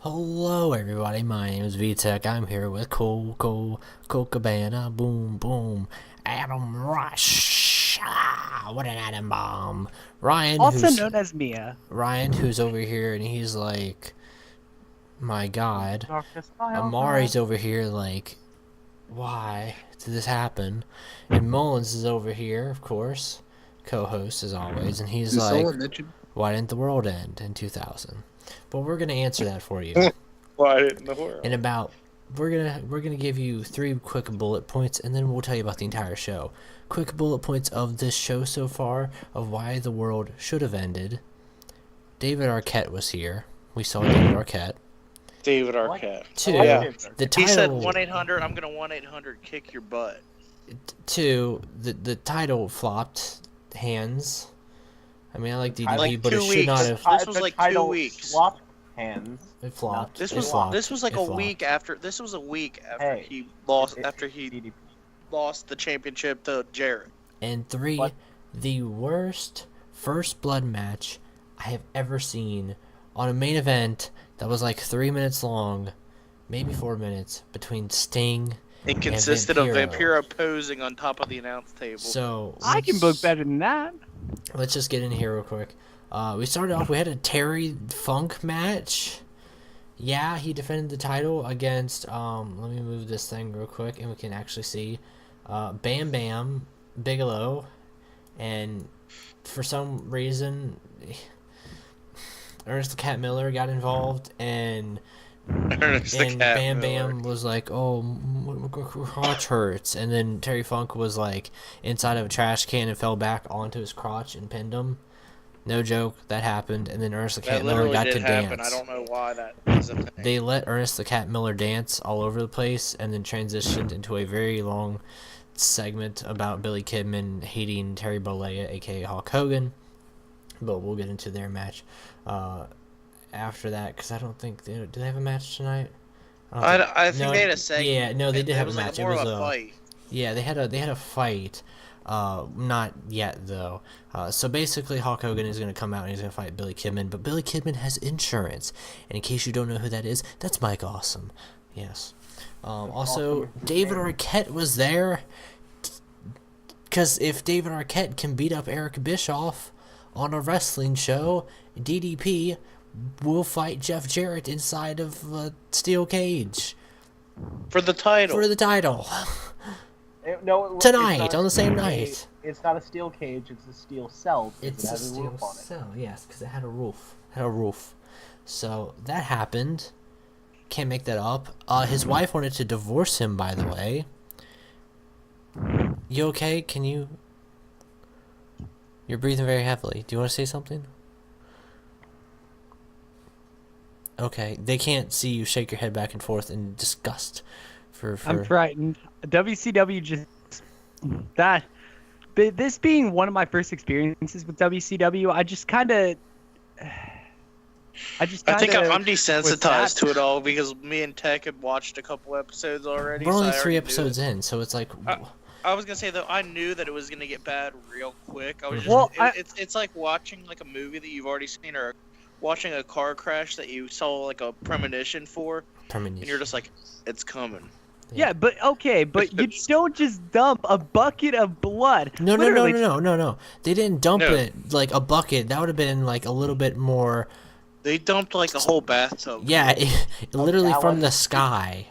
Hello everybody, my name is VTech. I'm here with Cole Cabana, boom boom, Adam Rush, what an atom bomb. Also known as Mia. Ryan who's over here and he's like, my god. Darkness, my old Amari's over here like, why did this happen? And Mullins is over here, of course, co-host as always, and he's like, why didn't the world end in 2000? But we're gonna answer that for you. Why didn't the world? In about, we're gonna give you 3 quick bullet points, and then we'll tell you about the entire show. Quick bullet points of this show so far of why the world should have ended. David Arquette was here. We saw David Arquette. David Arquette. 2, Yeah. the title. He said 1-800. I'm gonna 1-800 kick your butt. 2, the title flopped hands. I mean, I like DDP, Like but it 2 should weeks. not have. This was like 2 weeks. Swapped hands. It flopped. This It was flopped. this was like It a flopped. week after. This was a week after Hey, he lost. it- After he DDP. lost the championship to Jarrett. And 3, What? the worst first blood match I have ever seen on a main event that was like 3 minutes long, maybe 4 minutes, between Sting It consisted of Vampiro. Vampiro posing on top of the announce table. So I can book better than that. Let's just get in here real quick. We started off. We had a Terry Funk match. Yeah, he defended the title against. Let me move this thing real quick, and we can actually see, Bam Bam Bigelow, and for some reason, Ernest the Cat Miller got involved, and Ernest the and Cat Bam Miller. Bam was like, "Oh, my crotch hurts," and then Terry Funk was like inside of a trash can and fell back onto his crotch and pinned him. No joke, that happened. And then Ernest the That Cat Miller literally got did to happen. dance. I don't know why that is a thing. They let Ernest the Cat Miller dance all over the place, and then transitioned into a very long segment about Billy Kidman hating Terry Bollea, aka Hulk Hogan. But we'll get into their match after that, because I don't think do they have a match tonight? I think they had a segment. Yeah, no, they did It have a was match. like more It was of a fight. yeah, they had a fight. Not yet though. So basically, Hulk Hogan is going to come out and he's going to fight Billy Kidman, but Billy Kidman has insurance. And in case you don't know who that is, that's Mike Awesome. Yes. Also, David Arquette was there. Because if David Arquette can beat up Eric Bischoff on a wrestling show, DDP will fight Jeff Jarrett inside of a steel cage For the title. for the title. No, Tonight, it's not on the same a- night. It's not a steel cage. It's a steel cell. 'cause It's it a has a steel roof on it. cell, yes, because it had a roof. Had a roof. So that happened. Can't make that up. His wife wanted to divorce him, by the way. You okay? Can you? You're breathing very heavily. Do you want to say something? Okay, they can't see you shake your head back and forth in disgust. I'm frightened. WCW just that. But this being one of my first experiences with WCW, I think I'm desensitized to it all because me and Tech had watched a couple episodes already. We're so only I 3 already knew episodes it. in, so it's like. I was gonna say though, I knew that it was gonna get bad real quick. I was just, Well, it's like watching like a movie that you've already seen or watching a car crash that you saw like a premonition for, and you're just like, it's coming. yeah, but okay, but you don't just dump a bucket of blood. No. Literally, They didn't dump No. it like a bucket. That would have been like a little bit more. They dumped like a whole bathtub. Yeah, literally that from was- the sky.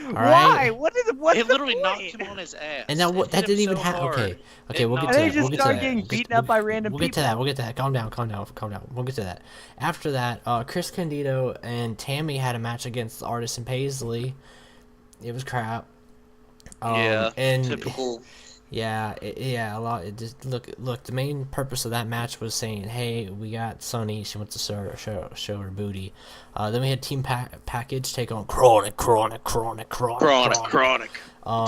All Why? right. What's It the literally point? knocked him on his ass. And that It hit that him didn't even so happen. hard. Okay, we'll get knocked to And they that. just We'll get to start that. getting We'll get- beaten up by random We'll get to that. people. We'll get to that. Calm down. We'll get to that. After that, Chris Candido and Tammy had a match against Artis and Paisley. It was crap. Yeah, and typical. Yeah, a lot. It just look. The main purpose of that match was saying, "Hey, we got Sunny. She wants to show her booty." Then we had Team Package take on Chronic. Chronic.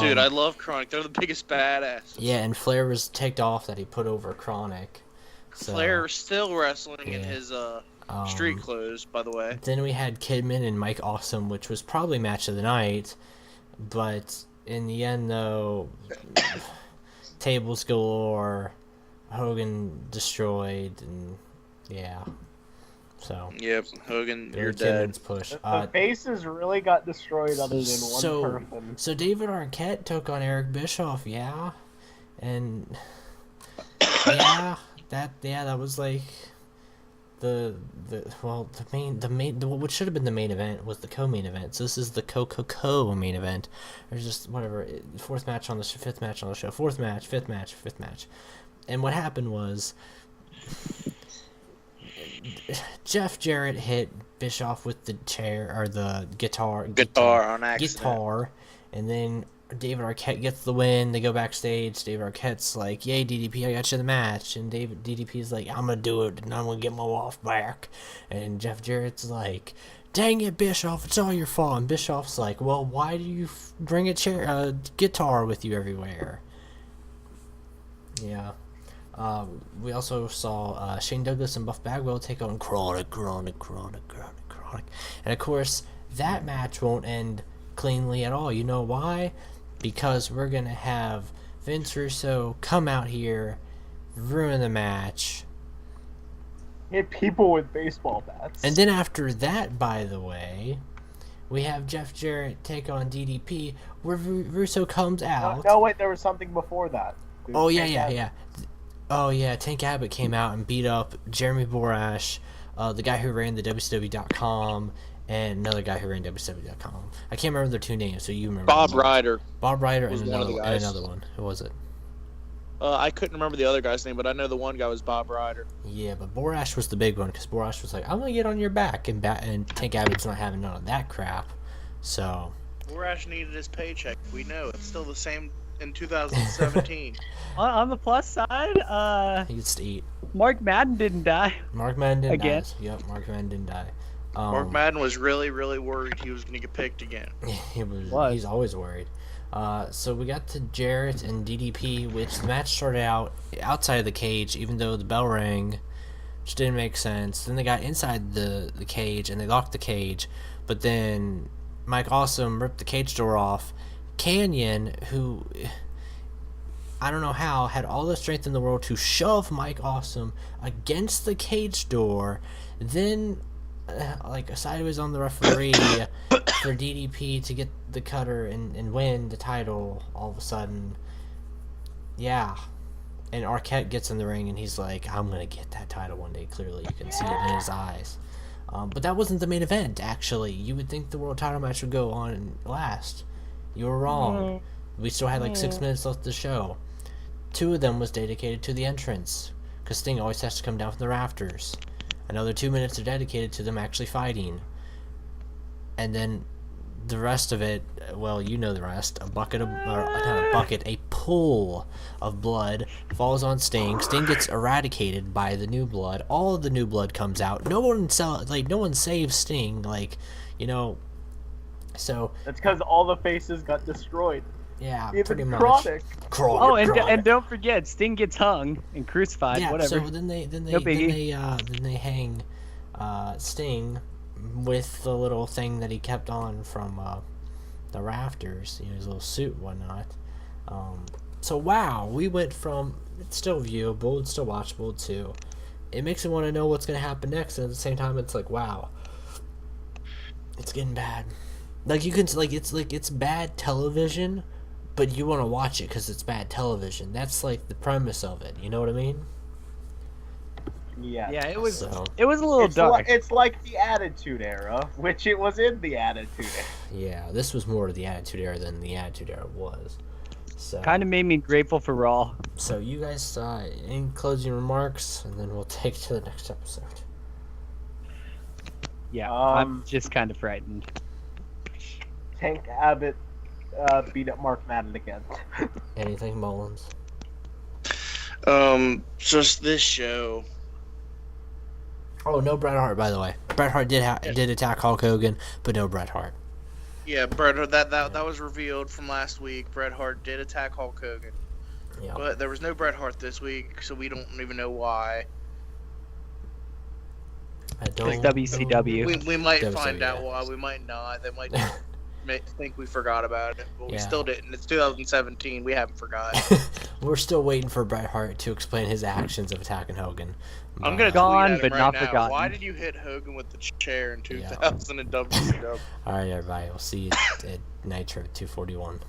Dude, I love Chronic. They're the biggest badasses. Yeah, and Flair was ticked off that he put over Chronic. So, Flair still wrestling in yeah. his street clothes, by the way. Then we had Kidman and Mike Awesome, which was probably match of the night, but in the end, though, tables galore, Hogan destroyed, and yeah. So Yep, Hogan, Billy you're dead. Kidman's push. The faces really got destroyed other than one So person. so David Arquette took on Eric Bischoff, yeah, and that was like the what should have been the main event was the co-main event. So this is the co-main event. There's just whatever fifth match on the show, fifth match. And what happened was Jeff Jarrett hit Bischoff with the chair or the guitar On accident. And then David Arquette gets the win. They go backstage. David Arquette's like, "Yay, DDP, I got you the match." And DDP's like, "I'm gonna do it, and I'm gonna get my wife back." And Jeff Jarrett's like, "Dang it, Bischoff, it's all your fault." And Bischoff's like, "Well, why do you bring a guitar with you everywhere?" Yeah. We also saw Shane Douglas and Buff Bagwell take on Chronic. And of course, that match won't end cleanly at all. You know why? Because we're going to have Vince Russo come out here, ruin the match. Hit people with baseball bats. And then after that, by the way, we have Jeff Jarrett take on DDP, where Russo comes out. No, wait, there was something before that. Oh, yeah. Oh, yeah, Tank Abbott came out and beat up Jeremy Borash, the guy who ran the WCW.com, and another guy who ran WCW.com. I can't remember their two names, so you remember. Bob Ryder. Bob Ryder was and one of the guys. another one. Who was it? I couldn't remember the other guy's name, but I know the one guy was Bob Ryder. Yeah, but Borash was the big one, because Borash was like, "I'm going to get on your back," and Tank Abbott's not having none of that crap. So... Borash needed his paycheck. We know. It's still the same in 2017. On the plus side, he gets to eat. Mark Madden didn't die. Mark Madden didn't Again? die. Yep, Mark Madden didn't die. Mark Madden was really, really worried he was going to get picked again. He was. He's always worried. So we got to Jarrett and DDP, which the match started out outside of the cage, even though the bell rang, which didn't make sense. Then they got inside the cage, and they locked the cage. But then Mike Awesome ripped the cage door off. Canyon, who, I don't know how, had all the strength in the world to shove Mike Awesome against the cage door, then sideways on the referee for DDP to get the cutter and win the title all of a sudden. Yeah. And Arquette gets in the ring and he's like, "I'm going to get that title one day." Clearly, you can see it in his eyes. But that wasn't the main event, actually. You would think the world title match would go on and last. You were wrong. We still had 6 minutes left of the show. 2 of them was dedicated to the entrance, because Sting always has to come down from the rafters. Another 2 minutes are dedicated to them actually fighting. And then the rest of it, well, you know the rest. A pool of blood falls on Sting. Sting gets eradicated by the new blood. All of the new blood comes out. No one saves Sting. So that's because all the faces got destroyed. Yeah, even pretty much. Chronic. Oh, and don't forget, Sting gets hung and crucified. Yeah, whatever. So then they hang Sting with the little thing that he kept on from the rafters, his little suit and whatnot. So wow, we went from it's still viewable, it's still watchable too. It makes me want to know what's gonna happen next, and at the same time, it's like wow, it's getting bad. It's bad television, but you want to watch it because it's bad television. That's the premise of it. You know what I mean? Yeah. Yeah, it was a little dark. It's like the Attitude Era, which it was in the Attitude Era. Yeah, this was more of the Attitude Era than the Attitude Era was. So kind of made me grateful for Raw. So you guys, any closing remarks, and then we'll take to the next episode. Yeah, I'm just kind of frightened. Tank Abbott beat up Mark Madden again. Anything, Mullins? Just this show. Oh, no Bret Hart, by the way. Bret Hart did attack Hulk Hogan, but no Bret Hart. Yeah, Bret. That was revealed from last week. Bret Hart did attack Hulk Hogan, but there was no Bret Hart this week, so we don't even know why. It's WCW. We might find out why. We might not. They might think we forgot about it, but we still didn't. It's 2017. We haven't forgotten. We're still waiting for Bret Hart to explain his actions of attacking Hogan. I'm gonna Gone, tweet at him but right not now. forgotten. Why did you hit Hogan with the chair in 2000 in WCW? All right, everybody. We'll see you at Nitro 241.